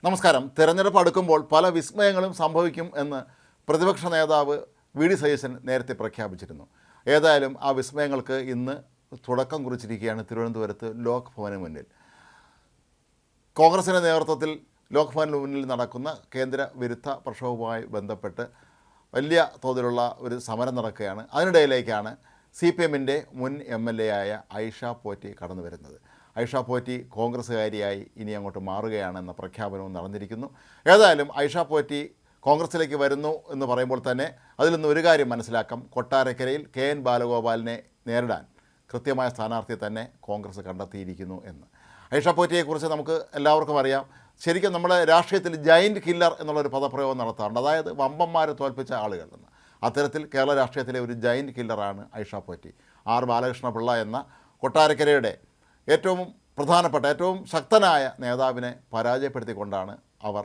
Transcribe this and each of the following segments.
നമസ്കാരം. തെരഞ്ഞെടുപ്പ് അടുക്കുമ്പോൾ പല വിസ്മയങ്ങളും സംഭവിക്കും എന്ന് പ്രതിപക്ഷ നേതാവ് വി.ഡി. സതീശൻ നേരത്തെ പ്രഖ്യാപിച്ചിരുന്നു. ഏതായാലും ആ വിസ്മയങ്ങൾക്ക് ഇന്ന് തുടക്കം കുറിച്ചിരിക്കുകയാണ് തിരുവനന്തപുരത്ത് ലോക് ഭവന് മുന്നിൽ. കോൺഗ്രസിൻ്റെ നേതൃത്വത്തിൽ ലോക് ഭവന് മുന്നിൽ നടക്കുന്ന കേന്ദ്ര വിരുദ്ധ പ്രക്ഷോഭവുമായി ബന്ധപ്പെട്ട് വലിയ തോതിലുള്ള ഒരു സമരം നടക്കുകയാണ്. അതിനിടയിലേക്കാണ് CPMൻ്റെ മുൻ MLA ആയ ഐഷ പോറ്റി കടന്നു വരുന്നത്. ഐഷ പോറ്റി കോൺഗ്രസ്സുകാരിയായി ഇനി അങ്ങോട്ട് മാറുകയാണെന്ന പ്രഖ്യാപനവും നടന്നിരിക്കുന്നു. ഏതായാലും ഐഷ പോറ്റി കോൺഗ്രസ്സിലേക്ക് വരുന്നു എന്ന് പറയുമ്പോൾ തന്നെ അതിൽ നിന്ന് ഒരു കാര്യം മനസ്സിലാക്കാം. കൊട്ടാരക്കരയിൽ KN ബാലഗോപാലിനെ നേരിടാൻ കൃത്യമായ സ്ഥാനാർത്ഥിയെ തന്നെ കോൺഗ്രസ് കണ്ടെത്തിയിരിക്കുന്നു എന്ന്. ഐഷ പോറ്റിയെക്കുറിച്ച് നമുക്ക് എല്ലാവർക്കും അറിയാം. ശരിക്കും നമ്മുടെ രാഷ്ട്രീയത്തിൽ ജയൻറ്റ് കില്ലർ എന്നുള്ളൊരു പദപ്രയോഗം നടത്താറുണ്ട്. അതായത് വമ്പന്മാരെ തോൽപ്പിച്ച ആളുകൾ എന്ന്. അത്തരത്തിൽ കേരള രാഷ്ട്രീയത്തിലെ ഒരു ജയൻറ്റ് കില്ലറാണ് ഐഷ പോറ്റി. R. ബാലകൃഷ്ണപിള്ള എന്ന കൊട്ടാരക്കരയുടെ ഏറ്റവും പ്രധാനപ്പെട്ട ഏറ്റവും ശക്തനായ നേതാവിനെ പരാജയപ്പെടുത്തിക്കൊണ്ടാണ് അവർ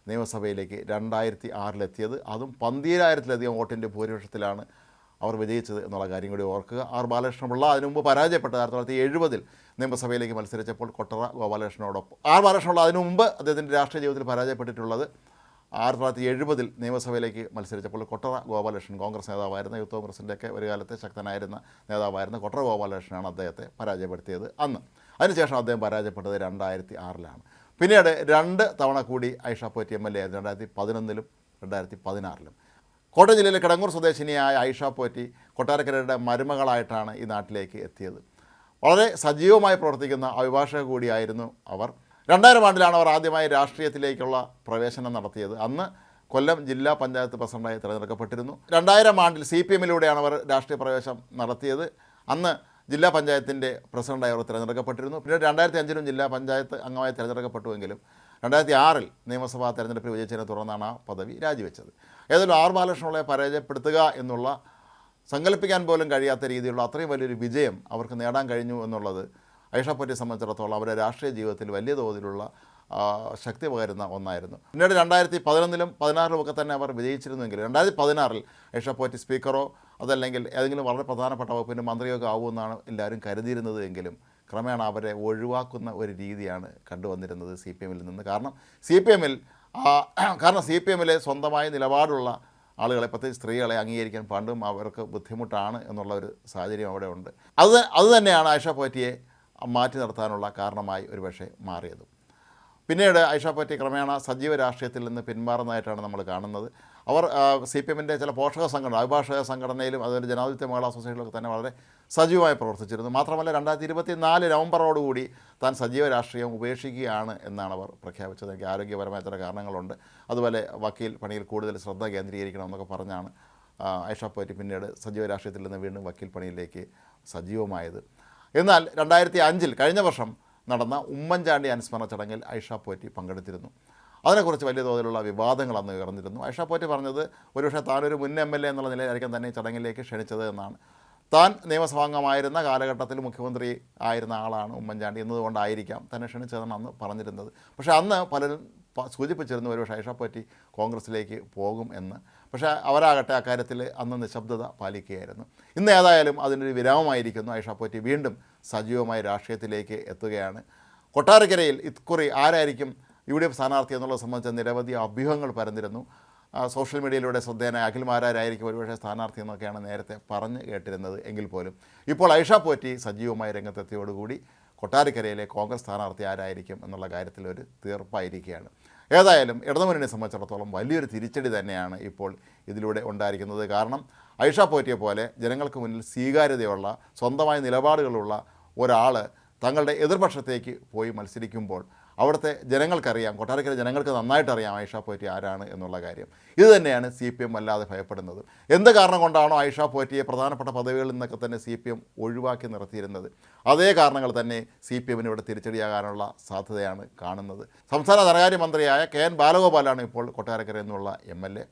നിയമസഭയിലേക്ക് 2006 അതും 12,000-ലധികം വോട്ടിൻ്റെ ഭൂരിപക്ഷത്തിലാണ് അവർ വിജയിച്ചത് എന്നുള്ള കാര്യം കൂടി ഓർക്കുക. R. ബാലകൃഷ്ണപിള്ള അതിനു മുമ്പ് പരാജയപ്പെട്ടത് 1970 നിയമസഭയിലേക്ക് മത്സരിച്ചപ്പോൾ കൊട്ടറ ഗോപാലകൃഷ്ണനോടൊപ്പം. R. ബാലകൃഷ്ണപിള്ള അതിനു മുമ്പ് അദ്ദേഹത്തിൻ്റെ രാഷ്ട്രീയ ജീവിതത്തിൽ പരാജയപ്പെട്ടിട്ടുള്ളത് 1970 നിയമസഭയിലേക്ക് മത്സരിച്ചപ്പോൾ കൊട്ടറ ഗോപാലകൃഷ്ണൻ കോൺഗ്രസ് നേതാവായിരുന്ന യൂത്ത് കോൺഗ്രസിൻ്റെയൊക്കെ ഒരു കാലത്തെ ശക്തനായിരുന്ന നേതാവായിരുന്ന കൊട്ടറ ഗോപാലകൃഷ്ണനാണ് അദ്ദേഹത്തെ പരാജയപ്പെടുത്തിയത് അന്ന്. അതിനുശേഷം അദ്ദേഹം പരാജയപ്പെട്ടത് 2006 പിന്നീട് 2 തവണ കൂടി ഐഷ പോറ്റി MLA ആയിരുന്നു, 2011 2016. കോട്ടയം ജില്ലയിലെ കിടങ്ങൂർ സ്വദേശിനിയായ ഐഷ പോറ്റി കൊട്ടാരക്കരയുടെ മരുമകളായിട്ടാണ് ഈ നാട്ടിലേക്ക് എത്തിയത്. വളരെ സജീവമായി പ്രവർത്തിക്കുന്ന അഭിഭാഷക കൂടിയായിരുന്നു അവർ. 2000 അവർ ആദ്യമായി രാഷ്ട്രീയത്തിലേക്കുള്ള പ്രവേശനം നടത്തിയത്. അന്ന് കൊല്ലം ജില്ലാ പഞ്ചായത്ത് പ്രസിഡന്റായി തിരഞ്ഞെടുക്കപ്പെട്ടിരുന്നു. 2000 CPMലൂടെയാണ് അവർ രാഷ്ട്രീയ പ്രവേശനം നടത്തിയത്. അന്ന് ജില്ലാ പഞ്ചായത്തിൻ്റെ പ്രസിഡന്റായി അവർ തിരഞ്ഞെടുക്കപ്പെട്ടിരുന്നു. പിന്നീട് 2005 ജില്ലാ പഞ്ചായത്ത് അംഗമായി തിരഞ്ഞെടുക്കപ്പെട്ടുവെങ്കിലും 2006 നിയമസഭാ തെരഞ്ഞെടുപ്പിൽ വിജയിച്ചതിനെ തുടർന്നാണ് ആ പദവി രാജിവെച്ചത്. ഏതായാലും R. ബാലകൃഷ്ണപിള്ളയെ പരാജയപ്പെടുത്തുക എന്നുള്ള സങ്കല്പിക്കാൻ പോലും കഴിയാത്ത രീതിയിലുള്ള അത്രയും വലിയൊരു വിജയം അവർക്ക് നേടാൻ കഴിഞ്ഞു എന്നുള്ളത് ഐഷ പോറ്റിയെ സംബന്ധിച്ചിടത്തോളം അവരുടെ രാഷ്ട്രീയ ജീവിതത്തിൽ വലിയ തോതിലുള്ള ശക്തി പകരുന്ന ഒന്നായിരുന്നു. പിന്നീട് 2011 2016 തന്നെ അവർ വിജയിച്ചിരുന്നുവെങ്കിൽ 2016 ഐഷ പോറ്റി സ്പീക്കറോ അതല്ലെങ്കിൽ ഏതെങ്കിലും വളരെ പ്രധാനപ്പെട്ട വകുപ്പിൻ്റെ മന്ത്രിയൊക്കെ ആവുമെന്നാണ് എല്ലാവരും കരുതിയിരുന്നത്. എങ്കിലും ക്രമേണ അവരെ ഒഴിവാക്കുന്ന ഒരു രീതിയാണ് കണ്ടുവന്നിരുന്നത് CPMൽ നിന്ന്. കാരണം CPMലെ സ്വന്തമായ നിലപാടുള്ള ആളുകളെ, പ്രത്യേകിച്ച് സ്ത്രീകളെ അംഗീകരിക്കാൻ പണ്ടും അവർക്ക് ബുദ്ധിമുട്ടാണ് എന്നുള്ള ഒരു സാഹചര്യം അവിടെ ഉണ്ട്. അതുതന്നെയാണ് ഐഷ പോറ്റിയെ മാറ്റി നിർത്താനുള്ള കാരണമായി ഒരുപക്ഷെ മാറിയത്. പിന്നീട് ഐഷ പോറ്റി ക്രമേണ സജീവ രാഷ്ട്രീയത്തിൽ നിന്ന് പിന്മാറുന്നതായിട്ടാണ് നമ്മൾ കാണുന്നത്. അവർ CPMൻ്റെ ചില പോഷക സംഘടന, അഭിഭാഷക സംഘടനയിലും അതുപോലെ ജനാധിപത്യ മഹിളാ അസോസിയേഷനിലൊക്കെ തന്നെ വളരെ സജീവമായി പ്രവർത്തിച്ചിരുന്നു. മാത്രമല്ല 2024 നവംബറോടുകൂടി താൻ സജീവ രാഷ്ട്രീയം ഉപേക്ഷിക്കുകയാണ് എന്നാണ് അവർ പ്രഖ്യാപിച്ചത്. എനിക്ക് ആരോഗ്യപരമായ ചില കാരണങ്ങളുണ്ട്, അതുപോലെ വക്കീൽ പണിയിൽ കൂടുതൽ ശ്രദ്ധ കേന്ദ്രീകരിക്കണമെന്നൊക്കെ പറഞ്ഞാണ് ഐഷ പോറ്റി പിന്നീട് സജീവ രാഷ്ട്രീയത്തിൽ നിന്ന് വീണ്ടും വക്കീൽ പണിയിലേക്ക് സജീവമായത്. എന്നാൽ 2005 കഴിഞ്ഞ വർഷം നടന്ന ഉമ്മൻചാണ്ടി അനുസ്മരണ ചടങ്ങിൽ ഐഷ പോറ്റി പങ്കെടുത്തിരുന്നു. അതിനെക്കുറിച്ച് വലിയ തോതിലുള്ള വിവാദങ്ങൾ അന്ന് ഉയർന്നിരുന്നു. ഐഷ പോറ്റി പറഞ്ഞത് ഒരുപക്ഷെ താനൊരു മുൻ MLA എന്നുള്ള നിലയിലായിരിക്കും തന്നെ ചടങ്ങിലേക്ക് ക്ഷണിച്ചത് എന്നാണ്. താൻ നിയമസഭാംഗമായിരുന്ന കാലഘട്ടത്തിൽ മുഖ്യമന്ത്രി ആയിരുന്ന ആളാണ് ഉമ്മൻചാണ്ടി എന്നതുകൊണ്ടായിരിക്കാം തന്നെ ക്ഷണിച്ചതെന്ന് അന്ന് പറഞ്ഞിരുന്നത്. പക്ഷേ അന്ന് പലരും സൂചിപ്പിച്ചിരുന്നു ഒരുപക്ഷെ ഐഷ പോറ്റി കോൺഗ്രസ്സിലേക്ക് പോകും എന്ന്. പക്ഷേ അവരാകട്ടെ അക്കാര്യത്തിൽ അന്ന് നിശബ്ദത പാലിക്കുകയായിരുന്നു. ഇന്ന് ഏതായാലും അതിനൊരു വിരാമമായിരിക്കുന്നു. ഐഷ പോറ്റി വീണ്ടും സജീവമായി രാഷ്ട്രീയത്തിലേക്ക് എത്തുകയാണ്. കൊട്ടാരക്കരയിൽ ഇക്കുറി ആരായിരിക്കും UDF സ്ഥാനാർത്ഥി എന്നുള്ളത് സംബന്ധിച്ച നിരവധി അഭ്യൂഹങ്ങൾ പരന്നിരുന്നു. സോഷ്യൽ മീഡിയയിലൂടെ ശ്രദ്ധേയനായ അഖിൽമാരായിരിക്കും ഒരുപക്ഷെ സ്ഥാനാർത്ഥി എന്നൊക്കെയാണ് നേരത്തെ പറഞ്ഞു കേട്ടിരുന്നത്. എങ്കിൽ പോലും ഇപ്പോൾ ഐഷ പോറ്റി സജീവമായി രംഗത്തെത്തിയോടുകൂടി കൊട്ടാരക്കരയിലെ കോൺഗ്രസ് സ്ഥാനാർത്ഥി ആരായിരിക്കും എന്നുള്ള കാര്യത്തിൽ ഒരു തീർപ്പായിരിക്കുകയാണ്. ഏതായാലും ഇടതുമുന്നണിയെ സംബന്ധിച്ചിടത്തോളം വലിയൊരു തിരിച്ചടി തന്നെയാണ് ഇപ്പോൾ ഇതിലൂടെ ഉണ്ടായിരിക്കുന്നത്. കാരണം ഐഷ പോറ്റിയെ പോലെ ജനങ്ങൾക്ക് മുന്നിൽ സ്വീകാര്യതയുള്ള സ്വന്തമായ നിലപാടുകളുള്ള ഒരാൾ തങ്ങളുടെ എതിർപക്ഷത്തേക്ക് പോയി മത്സരിക്കുമ്പോൾ അവിടുത്തെ ജനങ്ങൾക്കറിയാം, കൊട്ടാരക്കര ജനങ്ങൾക്ക് നന്നായിട്ടറിയാം ഐഷ പോറ്റി ആരാണ് എന്നുള്ള കാര്യം. ഇത് തന്നെയാണ് CPM വല്ലാതെ ഭയപ്പെടുന്നത്. എന്ത് കാരണം കൊണ്ടാണോ ഐഷ പോറ്റിയെ പ്രധാനപ്പെട്ട പദവികളിൽ നിന്നൊക്കെ തന്നെ CPM ഒഴിവാക്കി നിർത്തിയിരുന്നത്, അതേ കാരണങ്ങൾ തന്നെ CPMന് ഇവിടെ തിരിച്ചടിയാകാനുള്ള സാധ്യതയാണ് കാണുന്നത്. സംസ്ഥാന ധനകാര്യമന്ത്രിയായ KN ബാലഗോപാലാണ് ഇപ്പോൾ കൊട്ടാരക്കര എന്നുള്ള MLA.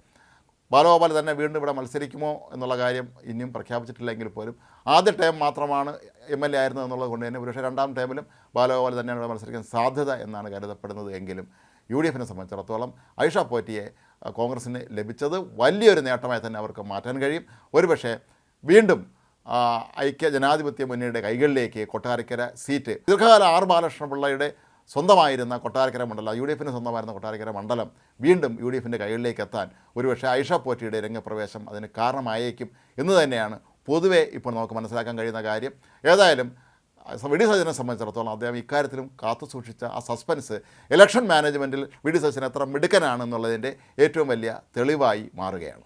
ബാലഗോപാൽ തന്നെ വീണ്ടും ഇവിടെ മത്സരിക്കുമോ എന്നുള്ള കാര്യം ഇനിയും പ്രഖ്യാപിച്ചിട്ടില്ലെങ്കിൽ പോലും ആദ്യ ടേം മാത്രമാണ് MLA ആയിരുന്നത് എന്നുള്ളത് കൊണ്ട് തന്നെ ഒരുപക്ഷെ 2ാം ടേമിലും ബാലഗോപാൽ തന്നെയാണ് ഇവിടെ മത്സരിക്കാൻ സാധ്യത എന്നാണ് കരുതപ്പെടുന്നത്. എങ്കിലും UDFനെ സംബന്ധിച്ചിടത്തോളം ഐഷ പോറ്റിയെ കോൺഗ്രസ്സിന് ലഭിച്ചത് വലിയൊരു നേട്ടമായി തന്നെ അവർക്ക് മാറ്റാൻ കഴിയും. ഒരുപക്ഷെ വീണ്ടും ഐക്യ ജനാധിപത്യ മുന്നണിയുടെ കൈകളിലേക്ക് കൊട്ടാരക്കര സീറ്റ് ദീർഘകാല R. ബാലകൃഷ്ണപിള്ളയുടെ സ്വന്തമായിരുന്ന കൊട്ടാരക്കര മണ്ഡലം, യു ഡി എഫിന് സ്വന്തമായിരുന്ന കൊട്ടാരക്കര മണ്ഡലം വീണ്ടും യു ഡി എഫിൻ്റെ കൈകളിലേക്ക് എത്താൻ ഒരുപക്ഷെ ആയിഷ പോറ്റിയുടെ രംഗപ്രവേശം അതിന് കാരണമായേക്കും എന്ന് തന്നെയാണ് പൊതുവെ ഇപ്പോൾ നമുക്ക് മനസ്സിലാക്കാൻ കഴിയുന്ന കാര്യം. ഏതായാലും വി.ഡി. സതീശനെ സംബന്ധിച്ചിടത്തോളം അദ്ദേഹം ഇക്കാര്യത്തിലും കാത്തു സൂക്ഷിച്ച ആ സസ്പെൻസ് ഇലക്ഷൻ മാനേജ്മെൻറ്റിൽ വി.ഡി. സതീശൻ എത്ര മിടുക്കനാണെന്നുള്ളതിൻ്റെ ഏറ്റവും വലിയ തെളിവായി മാറുകയാണ്.